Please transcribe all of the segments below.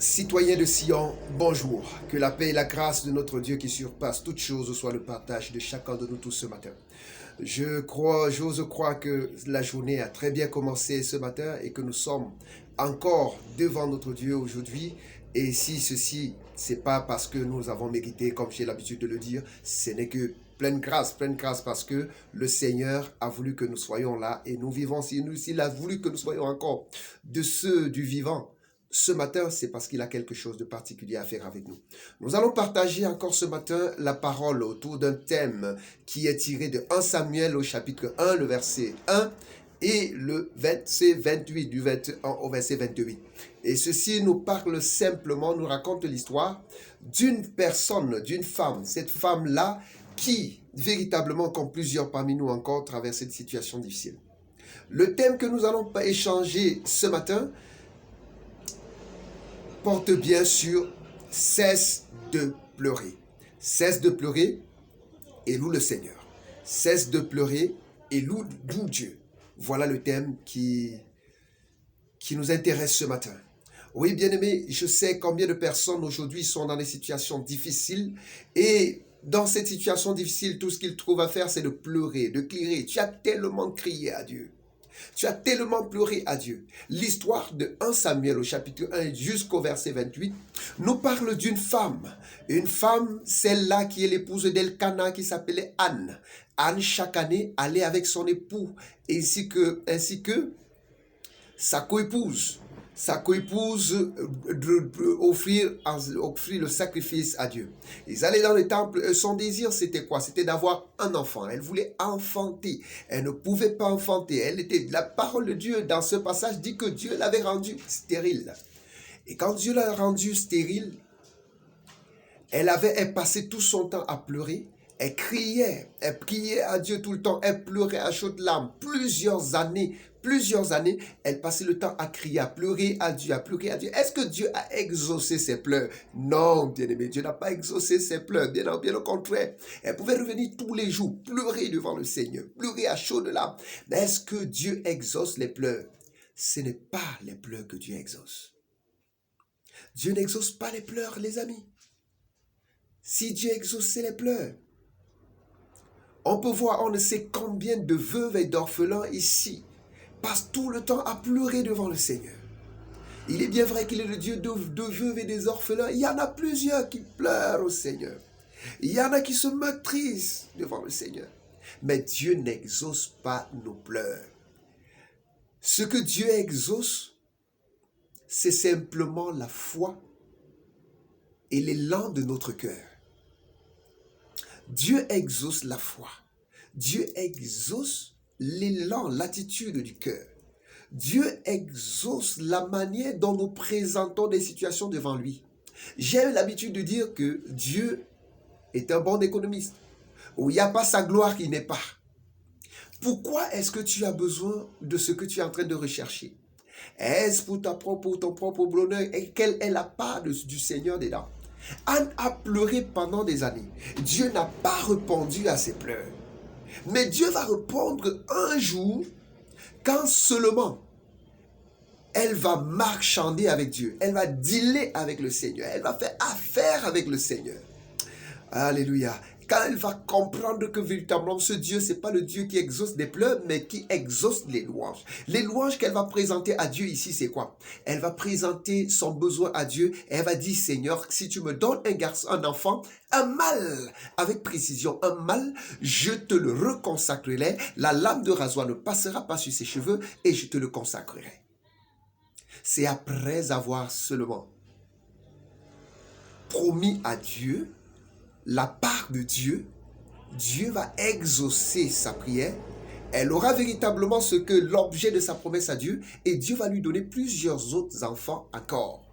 Citoyens de Sion, bonjour. Que la paix et la grâce de notre Dieu qui surpasse toutes choses soit le partage de chacun de nous tous ce matin. J'ose croire que la journée a très bien commencé ce matin et que nous sommes encore devant notre Dieu aujourd'hui. Et si ceci, c'est pas parce que nous avons mérité, comme j'ai l'habitude de le dire, ce n'est que pleine grâce parce que le Seigneur a voulu que nous soyons là et nous vivons. S'il a voulu que nous soyons encore de ceux du vivant, ce matin, c'est parce qu'il a quelque chose de particulier à faire avec nous. Nous allons partager encore ce matin la parole autour d'un thème qui est tiré de 1 Samuel au chapitre 1, le verset 1 et le verset 28, du 21 au verset 28. Et ceci nous parle simplement, nous raconte l'histoire d'une personne, d'une femme. Cette femme-là qui, véritablement, comme plusieurs parmi nous encore, traverse cette situation difficile. Le thème que nous allons échanger ce matin porte bien sur « Cesse de pleurer ». Cesse de pleurer et loue le Seigneur. Cesse de pleurer et loue Dieu. Voilà le thème qui nous intéresse ce matin. Oui, bien-aimés, je sais combien de personnes aujourd'hui sont dans des situations difficiles et dans cette situation difficile, tout ce qu'ils trouvent à faire, c'est de pleurer, de crier. Tu as tellement crié à Dieu. Tu as tellement pleuré à Dieu. L'histoire de 1 Samuel au chapitre 1 jusqu'au verset 28 nous parle d'une femme. Une femme, celle-là qui est l'épouse d'Elkana qui s'appelait Anne. Anne, chaque année, allait avec son époux ainsi que sa coépouse. Sa coépouse offrir le sacrifice à Dieu. Ils allaient dans le temple, son désir c'était quoi? C'était d'avoir un enfant. Elle voulait enfanter. Elle ne pouvait pas enfanter. La parole de Dieu dans ce passage dit que Dieu l'avait rendue stérile. Et quand Dieu l'a rendue stérile, elle passait tout son temps à pleurer. Elle priait à Dieu tout le temps, elle pleurait à chaudes larmes. Plusieurs années, elle passait le temps à crier, à pleurer à Dieu, Est-ce que Dieu a exaucé ses pleurs? Non, bien-aimé, Dieu n'a pas exaucé ses pleurs, bien au contraire. Elle pouvait revenir tous les jours, pleurer devant le Seigneur, pleurer à chaudes larmes. Mais est-ce que Dieu exauce les pleurs? Ce n'est pas les pleurs que Dieu exauce. Dieu n'exauce pas les pleurs, les amis. Si Dieu exauçait les pleurs, on peut voir, on ne sait combien de veuves et d'orphelins ici passent tout le temps à pleurer devant le Seigneur. Il est bien vrai qu'il est le Dieu de veuves et des orphelins. Il y en a plusieurs qui pleurent au Seigneur. Il y en a qui se meurtrissent devant le Seigneur. Mais Dieu n'exauce pas nos pleurs. Ce que Dieu exauce, c'est simplement la foi et l'élan de notre cœur. Dieu exauce la foi. Dieu exauce l'élan, l'attitude du cœur. Dieu exauce la manière dont nous présentons des situations devant lui. J'ai l'habitude de dire que Dieu est un bon économiste. Où il n'y a pas sa gloire, il n'est pas. Pourquoi est-ce que tu as besoin de ce que tu es en train de rechercher? Est-ce pour ton propre bonheur et quelle est la part du Seigneur dedans? Anne a pleuré pendant des années. Dieu n'a pas répondu à ses pleurs. Mais Dieu va répondre un jour quand seulement elle va marchander avec Dieu. Elle va dealer avec le Seigneur. Elle va faire affaire avec le Seigneur. Alléluia. Quand elle va comprendre que véritablement ce Dieu, ce n'est pas le Dieu qui exauce des pleurs, mais qui exauce les louanges. Les louanges qu'elle va présenter à Dieu ici, c'est quoi? Elle va présenter son besoin à Dieu et elle va dire, Seigneur, si tu me donnes un garçon, un enfant, un mâle, avec précision, un mâle, je te le reconsacrerai. La lame de rasoir ne passera pas sur ses cheveux et je te le consacrerai. C'est après avoir seulement promis à Dieu la part de Dieu, Dieu va exaucer sa prière. Elle aura véritablement ce que l'objet de sa promesse à Dieu et Dieu va lui donner plusieurs autres enfants encore.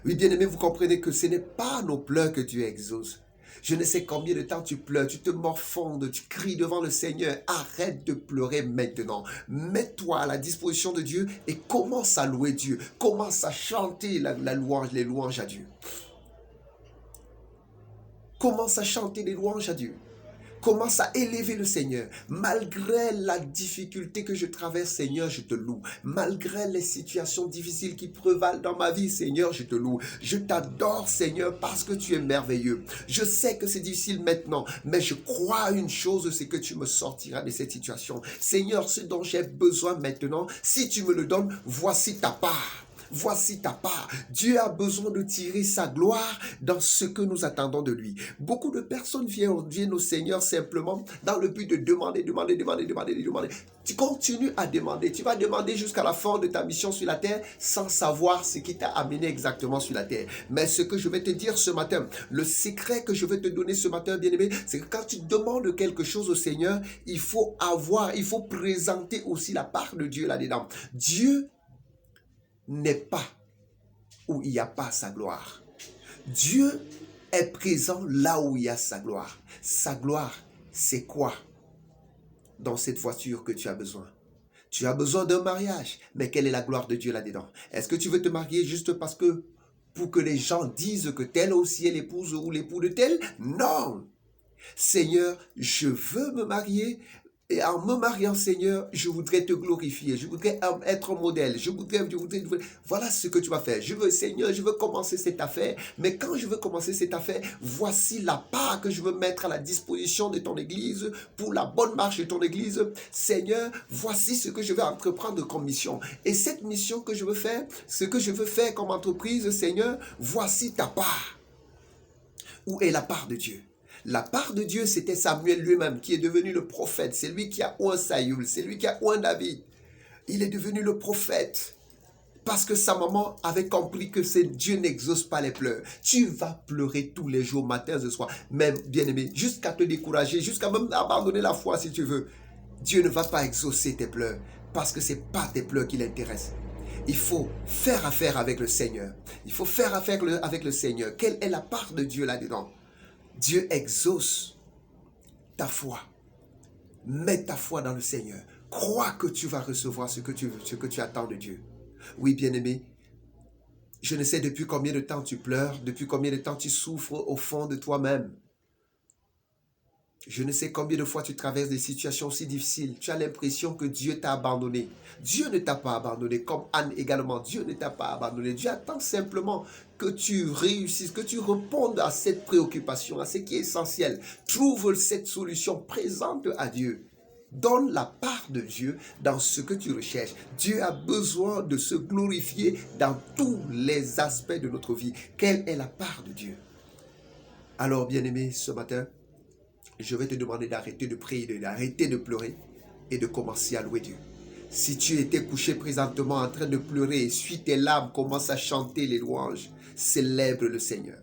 Oui, bien-aimé, vous comprenez que ce n'est pas nos pleurs que Dieu exauce. Je ne sais combien de temps tu pleures, tu te morfondes, tu cries devant le Seigneur. Arrête de pleurer maintenant. Mets-toi à la disposition de Dieu et commence à louer Dieu. Commence à chanter la louange, les louanges à Dieu. Commence à chanter des louanges à Dieu. Commence à élever le Seigneur. Malgré la difficulté que je traverse, Seigneur, je te loue. Malgré les situations difficiles qui prévalent dans ma vie, Seigneur, je te loue. Je t'adore, Seigneur, parce que tu es merveilleux. Je sais que c'est difficile maintenant, mais je crois à une chose, c'est que tu me sortiras de cette situation. Seigneur, ce dont j'ai besoin maintenant, si tu me le donnes, voici ta part. Voici ta part. Dieu a besoin de tirer sa gloire dans ce que nous attendons de lui. Beaucoup de personnes viennent au Seigneur simplement dans le but de demander. Tu continues à demander. Tu vas demander jusqu'à la fin de ta mission sur la terre sans savoir ce qui t'a amené exactement sur la terre. Mais ce que je vais te dire ce matin, le secret que je vais te donner ce matin, bien-aimé, c'est que quand tu demandes quelque chose au Seigneur, il faut présenter aussi la part de Dieu là-dedans. Dieu n'est pas où il n'y a pas sa gloire. Dieu est présent là où il y a sa gloire. Sa gloire, c'est quoi dans cette voiture que tu as besoin? Tu as besoin d'un mariage, mais quelle est la gloire de Dieu là-dedans? Est-ce que tu veux te marier juste parce que, pour que les gens disent que telle aussi est l'épouse ou l'époux de tel? Non! Seigneur, je veux me marier. Et en me mariant, Seigneur, je voudrais te glorifier. Je voudrais être un modèle. Voilà ce que tu vas faire. Seigneur, je veux commencer cette affaire. Mais quand je veux commencer cette affaire, voici la part que je veux mettre à la disposition de ton église pour la bonne marche de ton église. Seigneur, voici ce que je vais entreprendre comme mission. Et cette mission que je veux faire, ce que je veux faire comme entreprise, Seigneur, voici ta part. Où est la part de Dieu? La part de Dieu, c'était Samuel lui-même qui est devenu le prophète. C'est lui qui a oint Saül, c'est lui qui a oint David. Il est devenu le prophète parce que sa maman avait compris que Dieu n'exauce pas les pleurs. Tu vas pleurer tous les jours, matin et soir, même bien-aimé, jusqu'à te décourager, jusqu'à même abandonner la foi si tu veux. Dieu ne va pas exaucer tes pleurs parce que ce n'est pas tes pleurs qui l'intéressent. Il faut faire affaire avec le Seigneur. Il faut faire affaire avec le Seigneur. Quelle est la part de Dieu là-dedans? Dieu exauce ta foi. Mets ta foi dans le Seigneur. Crois que tu vas recevoir ce que tu attends de Dieu. Oui, bien-aimé, je ne sais depuis combien de temps tu pleures, depuis combien de temps tu souffres au fond de toi-même. Je ne sais combien de fois tu traverses des situations si difficiles. Tu as l'impression que Dieu t'a abandonné. Dieu ne t'a pas abandonné, comme Anne également. Dieu ne t'a pas abandonné. Dieu attend simplement que tu réussisses, que tu répondes à cette préoccupation, à ce qui est essentiel. Trouve cette solution, présente à Dieu. Donne la part de Dieu dans ce que tu recherches. Dieu a besoin de se glorifier dans tous les aspects de notre vie. Quelle est la part de Dieu? Alors, bien-aimé, ce matin, je vais te demander d'arrêter de prier, d'arrêter de pleurer et de commencer à louer Dieu. Si tu étais couché présentement en train de pleurer, essuie tes larmes, commence à chanter les louanges, célèbre le Seigneur.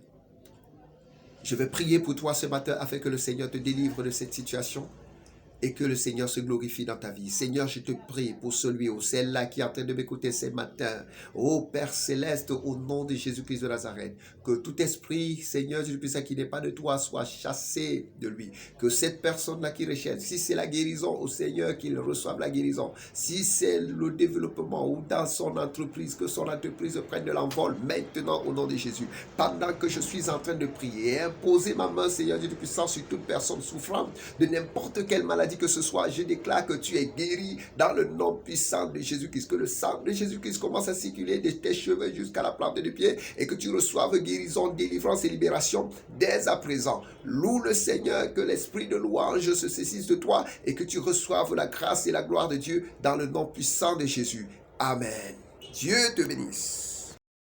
Je vais prier pour toi ce matin afin que le Seigneur te délivre de cette situation et que le Seigneur se glorifie dans ta vie. Seigneur, je te prie pour celui ou celle-là qui est en train de m'écouter ce matin. Ô Père Céleste, au nom de Jésus-Christ de Nazareth, que tout esprit, Seigneur Jésus-Christ, qui n'est pas de toi, soit chassé de lui. Que cette personne-là qui recherche, si c'est la guérison, au Seigneur, qu'il reçoive la guérison. Si c'est le développement ou dans son entreprise, que son entreprise prenne de l'envol maintenant au nom de Jésus. Pendant que je suis en train de prier et imposer ma main, Seigneur Dieu Tout-Puissant, sur toute personne souffrant de n'importe quelle maladie que ce soit, je déclare que tu es guéri dans le nom puissant de Jésus-Christ. Que le sang de Jésus-Christ commence à circuler de tes cheveux jusqu'à la plante des pieds et que tu reçoives guérison, délivrance et libération dès à présent. Loue le Seigneur, que l'esprit de louange se saisisse de toi et que tu reçoives la grâce et la gloire de Dieu dans le nom puissant de Jésus. Amen. Dieu te bénisse.